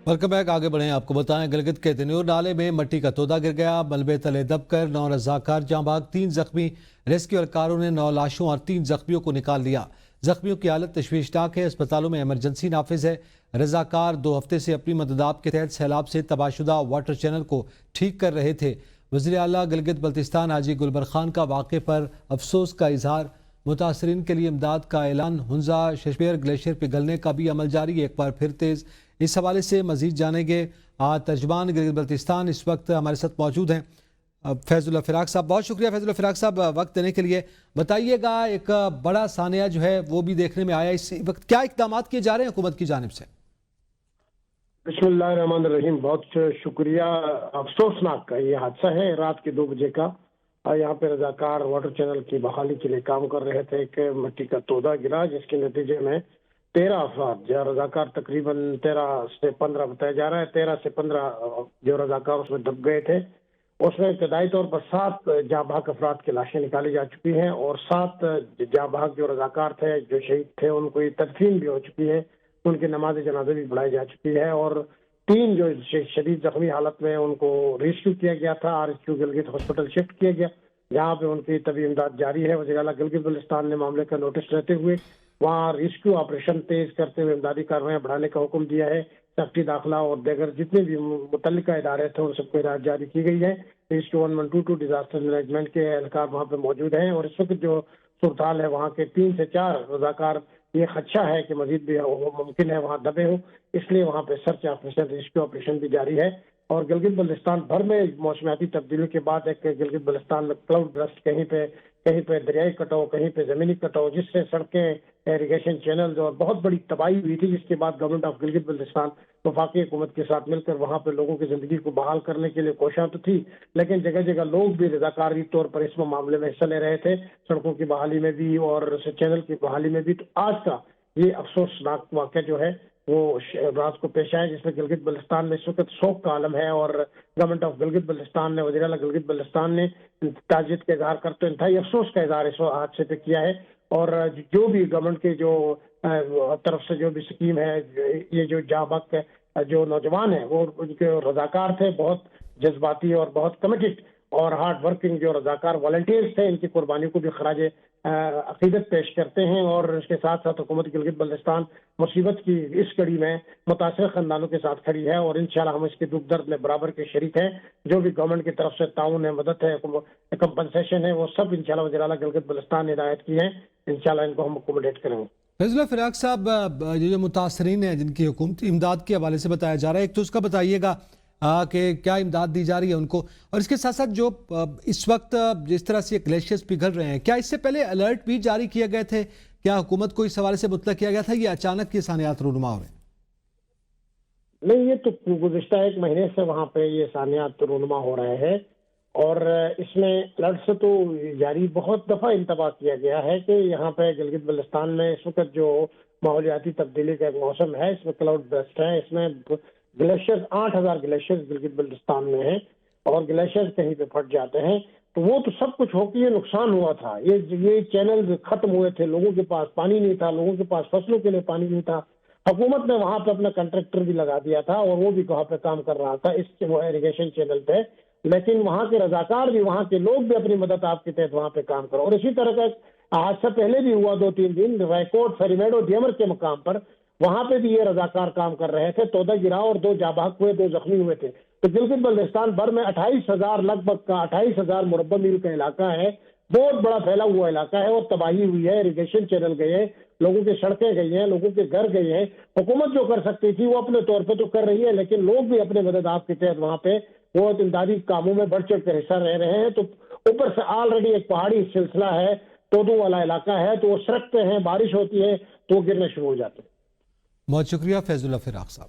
Welcome back. आगे बढ़ें, आपको बताएं गिलगित के तनूर नाले में मट्टी का तोदा गिर गया। मलबे तले दबकर 9 रजाकार जाँ भाग, 3 जख्मी। रेस्क्यू एहलकारों ने 9 लाशों और 3 जख्मियों को निकाल लिया। जख्मियों की हालत तशवीशनाक है, अस्पतालों में इमरजेंसी नाफिज है। रजाकार 2 हफ्ते से अपनी मददाब के तहत सैलाब से तबाहशुदा वाटर चैनल को ठीक कर रहे थे। वज़ीर आला गिलगित बल्तिस्तान हाजी गुलबर खान का वाक़े पर अफसोस का इजहार। मुतासरीन के लिए इमदाद का ऐलान। हुंजा शशपेर ग्लेशियर पिघलने का भी अमल जारी, एक बार फिर तेज। इस हवाले से मजीद जानेंगे। तर्जमान गिलगित बल्तिस्तान इस वक्त हमारे साथ मौजूद हैं फैजुल्लाह फिराक साहब। बहुत शुक्रिया फैजुल्लाह फिराक साहब वक्त देने के लिए। बताइएगा, एक बड़ा सानिया जो है वो भी देखने में आया, इस वक्त क्या इकदाम किए जा रहे हैं हुकूमत की जानिब से? बिस्मिल्लाहिर्रहमानिर्रहीम। बहुत शुक्रिया। अफसोसनाक ये हादसा है रात के 2 बजे का। यहाँ पे रजाकार वाटर चैनल की बहाली के लिए काम कर रहे थे। एक मिट्टी का तोदा गिरा जिसके नतीजे में 13 अफराद रजाकार, तकरीबन 13 से 15 बताया जा रहा है, 13 से 15 जो रजाकार उसमें दब गए थे। उसमें इब्तदाई तौर पर 7 जाँबाग अफराद की लाशें निकाली जा चुकी हैं और 7 जाँबाग जो रजाकार थे, जो शहीद थे, उनको तदफीन भी हो चुकी है। उनकी नमाज जनाजे भी पढ़ाई जा चुकी है और 3 जो शदीद जख्मी हालत में उनको रेस्क्यू किया गया था, RSQ गिलगित हॉस्पिटल शिफ्ट किया गया, जहाँ पे उनकी तबी इमदाद जारी है। वज़ीर आला गिलगित बल्तिस्तान ने मामले का नोटिस लेते हुए वहाँ रेस्क्यू ऑपरेशन तेज करते हुए इमदादी कार्रवाई बढ़ाने का हुक्म दिया है। सेफ्टी दाखिला और दीगर जितने भी मुतल्लिका इदारे थे उन सबको हिदायत जारी की गई है। रेस्क्यू 1122 डिजास्टर मैनेजमेंट के एहलकार वहाँ पे मौजूद हैं और इस वक्त जो सूरत हाल है वहाँ के 3 से 4 रजाकार, ये खदशा है कि मजीद भी मुमकिन है वहाँ दबे हो, इसलिए वहाँ पे सर्च ऑपरेशन, रेस्क्यू ऑपरेशन भी जारी है। और गिलगित बल्तिस्तान भर में मौसमियाती तब्दीली के बाद एक गिलगित बल्तिस्तान में क्लाउड बस्ट, कहीं पे दरियाई कटाव, कहीं पे जमीनी कटाव, जिससे सड़कें, इरिगेशन चैनल और बहुत बड़ी तबाही हुई थी, जिसके बाद गवर्नमेंट ऑफ गिलगित बल्तिस्तान वफाकी हुकूमत के साथ मिलकर वहाँ पे लोगों की जिंदगी को बहाल करने के लिए कोशिश तो थी, लेकिन जगह जगह लोग भी रजाकारी तौर पर इस मामले में हिस्सा ले रहे थे, सड़कों की बहाली में भी और चैनल की बहाली में भी। तो आज का ये अफसोसनाक वाक़या जो है वो रात को पेश आया, जिसमें गिलगित बल्तिस्तान में इस वक्त शोक का आलम है और गवर्नमेंट ऑफ गिलगित बल्तिस्तान ने, वज़ीर आला गिलगित बल्तिस्तान ने ताजियत का इजहार करते हुए इंतहाई अफसोस का इजहार इस हादसे पे किया है। और जो भी गवर्नमेंट के जो तरफ से जो भी स्कीम है, ये जो जाबाक जो नौजवान है वो उनके रजाकार थे, बहुत जज्बाती और बहुत कमिटेड और हार्ड वर्किंग जो रजाकार वॉलंटियर्स थे, इनकी कुर्बानी को भी खराज अकीदत पेश करते हैं। और इसके साथ साथ हुकूमत गिलगित बल्तिस्तान मुसीबत की इस कड़ी में मुतासिर खानदानों के साथ खड़ी है और इंशाल्लाह हम इसके दुख दर्द में बराबर के शरीक हैं। जो भी गवर्नमेंट की तरफ से ताउन है, मदद है, कंपनसेशन है, वो सब इंशाल्लाह वज़ीर आला गिलगित बल्तिस्तान ने हिदायत की है। इंशाल्लाह इनको हम अकोमोडेट करेंगे। फैजुल्लाह फिराक साहब, ये जो मुतासरीन है जिनकी हुकूमती इमदाद के हवाले से बताया जा रहा है, एक तो उसका बताइएगा कि क्या इमदाद दी जा रही है उनको, और इसके साथ साथ जो इस वक्त जिस तरह से ग्लेशियर्स पिघल रहे हैं, क्या इससे पहले अलर्ट भी जारी किए गए थे? क्या हुकूमत को इस हवाले से मुतला किया गया था, ये अचानक ये सानियात रूनुमा हो रहे हैं? नहीं, ये तो गुज़िश्ता 1 महीने से वहाँ पे ये सानियात रूनुमा हो रहे हैं और इसमें अलर्ट से तो जारी बहुत दफ़ा इंतबाह किया गया है कि यहाँ पे गिलगित बल्तिस्तान में इस वक्त जो माहौलियाती तब्दीली का एक मौसम है, इसमें क्लाउड बस्ट है, इसमें ग्लेशियर्स 8000 ग्लेशियर्स गिलगित बल्तिस्तान में हैं और ग्लेशियर्स कहीं पे फट जाते हैं। तो वो तो सब कुछ होकर ये नुकसान हुआ था। ये चैनल खत्म हुए थे, लोगों के पास पानी नहीं था, लोगों के पास फसलों के लिए पानी नहीं था। हुकूमत ने वहां पे अपना कंट्रैक्टर भी लगा दिया था और वो भी वहां पे काम कर रहा था इस इरिगेशन चैनल पे, लेकिन वहां के रजाकार भी, वहां के लोग भी अपनी मदद आपके तहत वहां पे काम करो। और इसी तरह का हादसा पहले भी हुआ 2-3 दिन रायकोट, फेरीमेडो, डियमर के मकाम पर, वहां पे भी ये रजाकार काम कर रहे थे। तोदा गिरा और 2 जाबाग हुए, 2 जख्मी हुए थे। तो गिलगित बल्तिस्तान भर में 28,000 लगभग का 28,000 मुरब्बा मील का इलाका है, बहुत बड़ा फैला हुआ इलाका है और तबाही हुई है। इरिगेशन चैनल गए हैं, लोगों की सड़कें गई हैं, लोगों के घर गए हैं। हुकूमत जो कर सकती थी वो अपने तौर पे तो कर रही है, लेकिन लोग भी अपने मदद आपके तहत वहाँ पे वो इमदादी कामों में बढ़ चढ़ कर हिस्सा रह रहे हैं। तो ऊपर से ऑलरेडी एक पहाड़ी सिलसिला है, तोदों वाला इलाका है, तो वो सरकते हैं, बारिश होती है तो वो गिरने शुरू हो जाते हैं। बहुत शुक्रिया फैजुल्लाह फिराक साहब।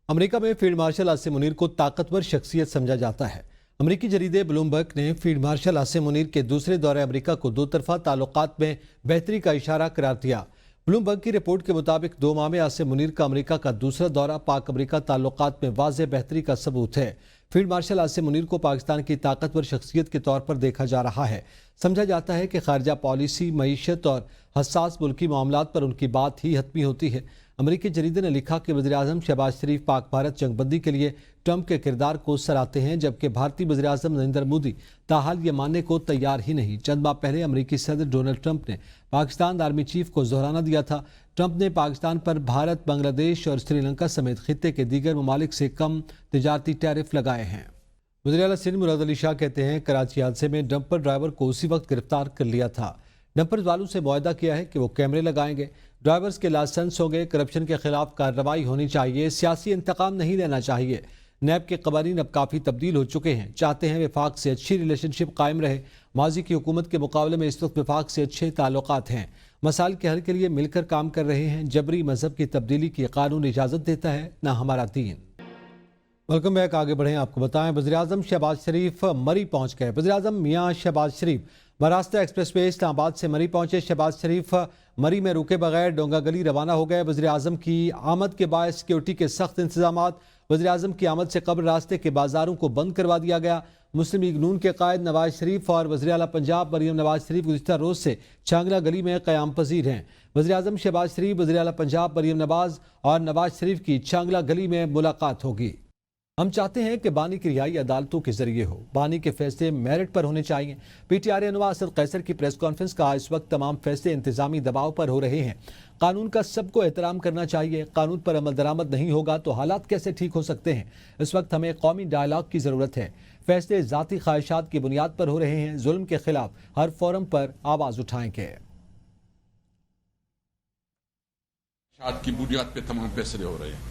अमेरिका में फील्ड मार्शल आसिम मुनीर को ताकतवर शख्सियत समझा जाता है। अमेरिकी जरीदे ब्लूमबर्ग ने फील्ड मार्शल आसिम मुनीर के दूसरे दौरे अमेरिका को 2 तरफा ताल्लुकात में बेहतरी का इशारा करार दिया। ब्लूमबर्ग की रिपोर्ट के मुताबिक 2 माह में आसिम मुनीर का अमेरिका का दूसरा दौरा पाक अमेरिका ताल्लुकात में वाज़ेह बेहतरी का सबूत है। फील्ड मार्शल आसिम मुनीर को पाकिस्तान की ताकतवर शख्सियत के तौर पर देखा जा रहा है। समझा जाता है कि खारजा पॉलिसी, मईशत और हसास मुल्की मामलात पर उनकी बात ही हतमी होती है। अमरीकी जरीदे ने लिखा कि वज़ीर-ए-आज़म शहबाज शरीफ पाक भारत जंगबंदी के लिए ट्रंप के किरदार को सराहते हैं, जबकि भारतीय वज़ीर-ए-आज़म नरेंद्र मोदी ताहाल ये मानने को तैयार ही नहीं। चंद माह पहले अमरीकी सदर डोनाल्ड ट्रंप ने पाकिस्तान आर्मी चीफ को जोहराना दिया था। ट्रंप ने पाकिस्तान पर भारत, बांग्लादेश और श्रीलंका समेत खित्ते के दीगर ममालिक से कम तिजारती टैरिफ लगाए हैं। वज़ीर आला सिंध मुराद अली शाह कहते हैं, कराची हादसे में डंपर ड्राइवर को उसी वक्त गिरफ्तार कर लिया था। डंपर वालों से मुआहदा किया है कि वो कैमरे लगाएंगे, ड्राइवर्स के लाइसेंस होंगे, करप्शन के खिलाफ कार्रवाई होनी चाहिए, सियासी इंतकाम नहीं लेना चाहिए। नैब के कवानीन अब काफ़ी तब्दील हो चुके हैं, चाहते हैं वफाक से अच्छी रिलेशनशिप कायम रहे। माजी की हुकूमत के मुकाबले में इस वक्त वफाक से अच्छे ताल्लुकात हैं, मसाइल के हल के लिए मिलकर काम कर रहे हैं। जबरी मजहब की तब्दीली की कानून इजाज़त देता है, ना हमारा दीन। वेलकम बैक, आगे बढ़ें। आपको बताएं, वज़ीर-ए-आज़म शहबाज शरीफ मरी पहुंच गए। वज़ीर-ए-आज़म मियां शहबाज शरीफ महाराष्ट्र एक्सप्रेस वे इस्लामाबाद से मरी पहुंचे। शहबाज शरीफ मरी में रुके बगैर डोंगा गली रवाना हो गए। वज़ीर-ए-आज़म की आमद के बाद सिक्योरिटी के सख्त इंतजामात। वज़ीर-ए-आज़म की आमद से कबल रास्ते के बाजारों को बंद करवा दिया गया। मुस्लिम लीग नून के कायद नवाज शरीफ और वज़ीर आला पंजाब मरीम नवाज शरीफ गुज़िश्ता रोज़ से चांगला गली में क़याम पजीर हैं। वज़ीर-ए-आज़म शहबाज शरीफ, वज़ीर आला पंजाब मरीम नवाज और नवाज शरीफ की चांगला गली में मुलाकात होगी। हम चाहते हैं कि बानी की रिहाई अदालतों के जरिए हो, बानी के फैसले मेरिट पर होने चाहिए। PTI रहनुमा असद कैसर की प्रेस कॉन्फ्रेंस का इस वक्त तमाम फैसले इंतजामी दबाव पर हो रहे हैं। कानून का सबको एहतराम करना चाहिए। कानून पर अमल दरामद नहीं होगा तो हालात कैसे ठीक हो सकते हैं। इस वक्त हमें कौमी डायलॉग की ज़रूरत है। फैसले ज़ाती ख्वाहिशात की बुनियाद पर हो रहे हैं। जुल्म के खिलाफ हर फोरम पर आवाज़ उठाएंगे। की बुनियाद पर तमाम फैसले हो रहे हैं।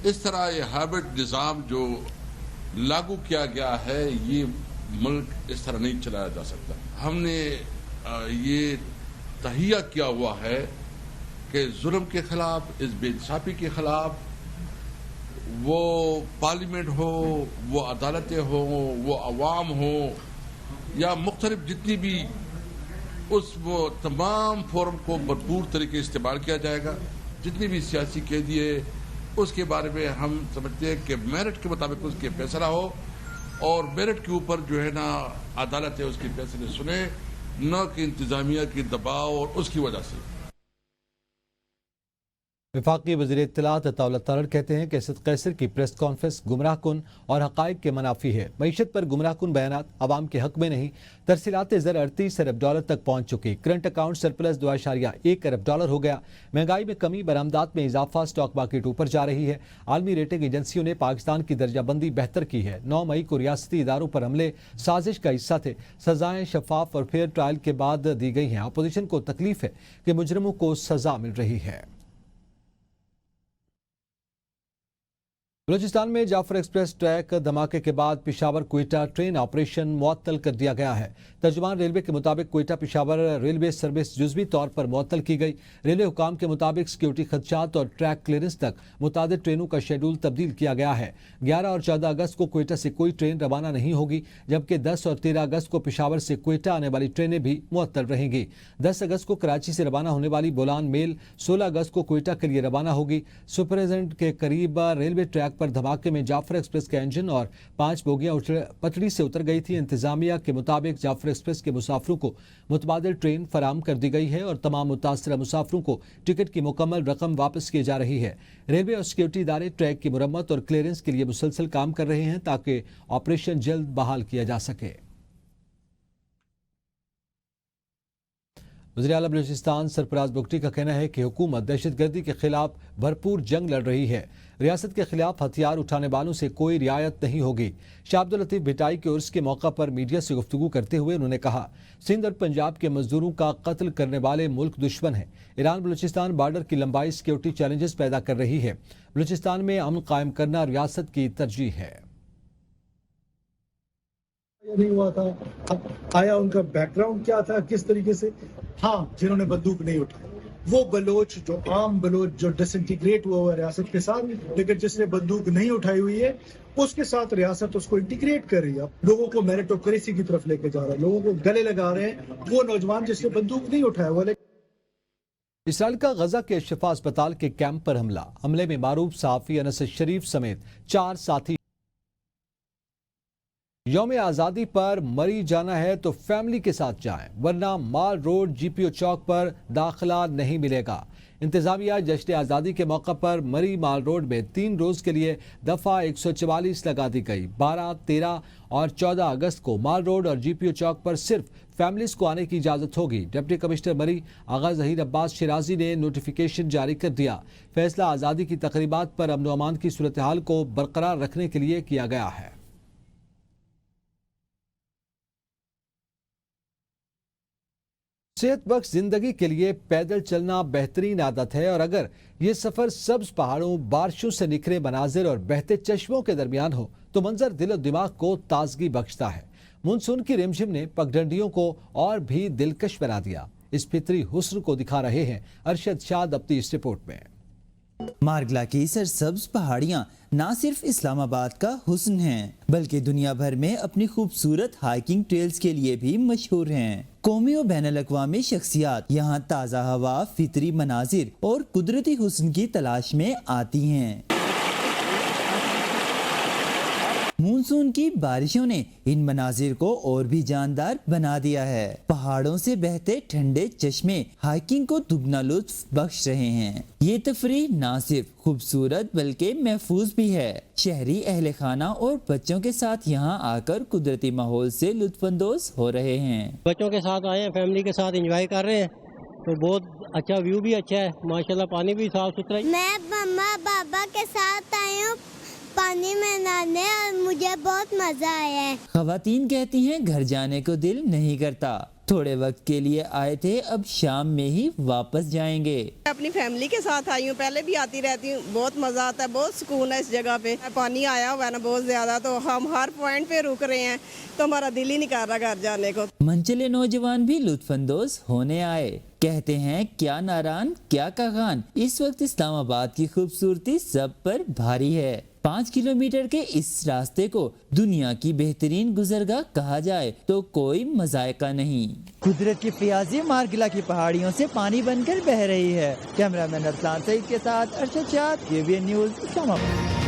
इस तरह ये हाइब्रिड निज़ाम जो लागू किया गया है, ये मुल्क इस तरह नहीं चलाया जा सकता। हमने ये तहिया किया हुआ है कि जुल्म के खिलाफ, इस बेइंसाफी के खिलाफ, वो पार्लियामेंट हो, वो अदालतें हो, वो अवाम हो, या मुख्तलिफ जितनी भी वो तमाम फोरम को भरपूर तरीके से इस्तेमाल किया जाएगा। जितनी भी सियासी कैदी है उसके बारे में हम समझते हैं कि मेरिट के मुताबिक उसके फैसला हो, और मेरिट के ऊपर जो है ना अदालत है उसके फैसले सुने, न कि इंतजामिया की दबाव और उसकी वजह से। वफाकी वज़ीर इत्तलात अताउल्लाह तारड़ कहते हैं कि असद कैसर की प्रेस कॉन्फ्रेंस गुमराह कुन और हक़ाइक़ के मनाफी है। मईशत पर गुमराह कुन बयानात अवाम के हक़ में नहीं। तरसीलात ज़र 38 अरब डॉलर तक पहुँच चुकी। करंट अकाउंट सरप्लस 2.1 अरब डॉलर हो गया। महंगाई में कमी, बरामदात में इजाफा, स्टॉक मार्केट ऊपर जा रही है। आलमी रेटिंग एजेंसियों ने पाकिस्तान की दर्जाबंदी बेहतर की है। 9 मई को रियासती इदारों पर हमले साजिश का हिस्सा थे। सजाएं शफाफ और फेयर ट्रायल के बाद दी गई हैं। अपोजिशन को तकलीफ है कि मुजरिमों को सजा मिल रही है। बलूचिस्तान में जाफर एक्सप्रेस ट्रैक धमाके के बाद पिशावर क्वेटा ट्रेन ऑपरेशन मुअत्तल कर दिया गया है। तर्जुमान रेलवे के मुताबिक क्वेटा पिशावर रेलवे सर्विस जुज़वी तौर पर मुअत्तल की गई। रेलवे हुकाम के मुताबिक सिक्योरिटी खदशात और ट्रैक क्लियरेंस तक मुतादिद ट्रेनों का शेड्यूल तब्दील किया गया है। 11 और 14 अगस्त को क्वेटा से कोई ट्रेन रवाना नहीं होगी, जबकि 10 और 13 अगस्त को पिशावर से क्वेटा आने वाली ट्रेनें भी मुअत्तल रहेंगी। 10 अगस्त को कराची से रवाना होने वाली बोलान मेल 16 अगस्त को क्वेटा के लिए रवाना होगी। सुपरजेंट के करीब रेलवे ट्रैक पर धमाके में जाफर एक्सप्रेस का इंजन और 5 बोगियां पटरी से उतर गई थी। इंतजामिया के मुताबिक जाफर एक्सप्रेस के मुसाफिरों को मुतबादिल ट्रेन फराम कर दी गई है और तमाम मुतासरा मुसाफिरों को टिकट की मुकम्मल रकम वापस की जा रही है। रेलवे और सिक्योरिटी इदारे ट्रैक की मुरम्मत और क्लियरेंस के लिए मुसलसल काम कर रहे हैं ताकि ऑपरेशन जल्द बहाल किया जा सके। वज़ीर आला बलूचिस्तान सरफराज बुगटी का कहना है कि हुकूमत दहशतगर्दी के खिलाफ भरपूर जंग लड़ रही है। रियासत के खिलाफ हथियार उठाने वालों से कोई रियायत नहीं होगी। शाह अब्दुल लतीफ भिटाई के उर्स के मौका पर मीडिया से गुफ्तगू करते हुए उन्होंने कहा, सिंध और पंजाब के मजदूरों का कत्ल करने वाले मुल्क दुश्मन है। ईरान बलूचिस्तान बॉर्डर की लंबाई सिक्योरिटी चैलेंजेस पैदा कर रही है। बलूचिस्तान में अमन कायम करना रियासत की तरजीह है। नहीं हुआ था, आया उनका बैकग्राउंड क्या था, किस तरीके से। हाँ, जिन्होंने बंदूक नहीं उठाई वो बलोच, जो आम बलोच जो डिसइंटीग्रेट हुआ है रियासत के साथ, लेकिन जिसने बंदूक नहीं उठाई हुई है उसके साथ रियासत उसको इंटीग्रेट कर रही है, लोगों को मेरिटोक्रेसी की तरफ लेके जा रहा है, लोगों को गले लगा रहे हैं वो नौजवान जिसने बंदूक नहीं उठाया हुआ। इसराइल का गजा के शिफा अस्पताल के कैंप पर हमले में मारूफ सहाफी अनस शरीफ समेत 4 साथी یوم آزادی پر مری جانا ہے تو فیملی کے ساتھ جائیں ورنہ مال روڈ جی پی او چوک پر داخلہ نہیں ملے گا۔ انتظامیہ جشن آزادی کے موقع پر مری مال روڈ میں 3 روز کے لیے دفعہ 144 لگا دی گئی۔ 12، 13 اور 14 اگست کو مال روڈ اور جی پی او چوک پر صرف فیملیز کو آنے کی اجازت ہوگی۔ ڈپٹی کمشنر مری آغا ظہیر عباس شیرازی نے نوٹیفیکیشن جاری کر دیا۔ فیصلہ آزادی کی تقریبات پر امن و امان کی صورتحال کو برقرار رکھنے کے لیے کیا گیا ہے۔ صحت بخش زندگی کے لیے پیدل چلنا بہترین عادت ہے، اور اگر یہ سفر سبز پہاڑوں، بارشوں سے نکھرے مناظر اور بہتے چشموں کے درمیان ہو تو منظر دل و دماغ کو تازگی بخشتا ہے۔ مونسون کی رمجھم نے پگڈنڈیوں کو اور بھی دلکش بنا دیا۔ اس فطری حسن کو دکھا رہے ہیں ارشد شاد اپنی اس رپورٹ میں۔ مارگلا کی سرسبز پہاڑیاں نہ صرف اسلام آباد کا حسن ہیں بلکہ دنیا بھر میں اپنی خوبصورت ہائیکنگ ٹریلز کے لیے بھی مشہور ہیں۔ قومی و بین الاقوامی شخصیات یہاں تازہ ہوا، فطری مناظر اور قدرتی حسن کی تلاش میں آتی ہیں۔ مونسون کی بارشوں نے ان مناظر کو اور بھی جاندار بنا دیا ہے۔ پہاڑوں سے بہتے ٹھنڈے چشمے ہائیکنگ کو دگنا لطف بخش رہے ہیں۔ یہ تفریح نہ صرف خوبصورت بلکہ محفوظ بھی ہے۔ شہری اہل خانہ اور بچوں کے ساتھ یہاں آ کر قدرتی ماحول سے لطف اندوز ہو رہے ہیں۔ بچوں کے ساتھ آئے ہیں، فیملی کے ساتھ انجوائے کر رہے ہیں، تو بہت اچھا ویو بھی اچھا ہے ماشاءاللہ، پانی بھی صاف ستھرا ہے۔ میں مما بابا کے ساتھ آئی ہوں پانی میں نہانے اور مجھے بہت مزہ آیا ہے۔ خواتین کہتی ہیں گھر جانے کو دل نہیں کرتا، تھوڑے وقت کے لیے آئے تھے، اب شام میں ہی واپس جائیں گے۔ اپنی فیملی کے ساتھ آئی ہوں، پہلے بھی آتی رہتی ہوں، بہت مزہ آتا ہے، بہت سکون ہے اس جگہ پہ۔ پانی آیا ہوا ہے نا بہت زیادہ، تو ہم ہر پوائنٹ پہ رک رہے ہیں تو ہمارا دل ہی نہیں کر رہا گھر جانے کو۔ منچلے نوجوان بھی لطف اندوز ہونے آئے، کہتے ہیں کیا ناران کیا کاغان، اس وقت اسلام آباد کی خوبصورتی سب پر بھاری ہے۔ 5 کلومیٹر کے اس راستے کو دنیا کی بہترین گزرگاہ کہا جائے تو کوئی مذائقہ نہیں۔ قدرت کی فیاضی مارگلا کی پہاڑیوں سے پانی بن کر بہہ رہی ہے۔ کیمرہ مین ارسلان سعید کے ساتھ ارشد شاد، ABN نیوز، اسلام آباد۔